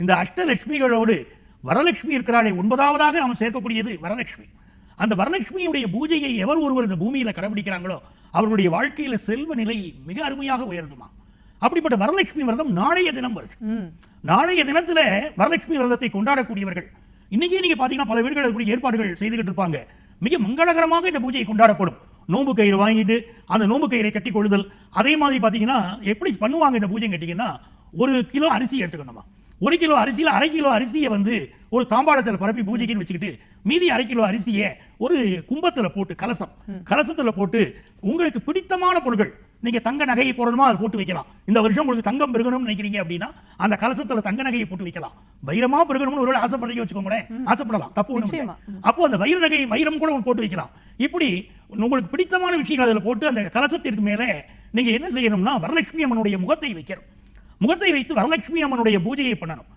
இந்த அஷ்டலட்சுமிகளோடு வரலட்சுமி இருக்கிறாளே, 9வதாக நாம் சேர்க்கக்கூடியது வரலட்சுமி. அந்த வரலட்சுமியுடைய பூஜையை எவர் ஒருவர் இந்த பூமியில கடைபிடிக்கிறாங்களோ அவர்களுடைய வாழ்க்கையில செல்வ நிலை மிக அருமையாக உயருதுமா. அப்படிப்பட்ட வரலட்சுமி விரதம் நாளைய தினம் வருது. நாளைய தினத்துல வரலட்சுமி விரதத்தை கொண்டாடக்கூடியவர்கள் இன்னைக்கே நீங்க பாத்தீங்கன்னா பல வீடுகளில் ஏற்பாடுகள் செய்துகிட்டு இருப்பாங்க. மிக மங்களகரமாக இந்த பூஜையை கொண்டாடப்படும். நோம்பு கயிறு வாங்கிட்டு அந்த நோம்பு கயிறை கட்டி கொள்ளுதல். அதே மாதிரி பாத்தீங்கன்னா எப்படி பண்ணுவாங்க இந்த பூஜை கேட்டீங்கன்னா, 1 கிலோ அரிசி எடுத்துக்கணுமா. 1 கிலோ அரிசியில் 1/2 கிலோ அரிசியை வந்து ஒரு தாம்பாளத்தில் பரப்பி பூஜைக்குன்னு வச்சுக்கிட்டு மீதி 1/2 கிலோ அரிசியை ஒரு கும்பத்தில் போட்டு கலசத்தில் போட்டு உங்களுக்கு பிடித்தமான பொருட்கள், நீங்க தங்க நகையை போடணுமா அதை போட்டு வைக்கலாம். இந்த வருஷம் உங்களுக்கு தங்கம் பெருகணும்னு நினைக்கிறீங்க அப்படின்னா அந்த கலசத்தில் தங்க நகையை போட்டு வைக்கலாம். வைரமா பெருகணும்னு ஒரு ஆசைப்படுறீங்க வச்சுக்கோங்களேன், ஆசைப்படலாம், தப்பு ஒண்ணு. அப்போ அந்த வைர நகை வைரம் கூட போட்டு வைக்கலாம். இப்படி உங்களுக்கு பிடித்தமான விஷயங்கள் அதில் போட்டு அந்த கலசத்திற்கு மேலே நீங்க என்ன செய்யணும்னா வரலட்சுமி அம்மனுடைய முகத்தை வைக்கணும். முகத்தை வைத்து வரலட்சுமி அம்மனுடைய பூஜையை பண்ணணும்.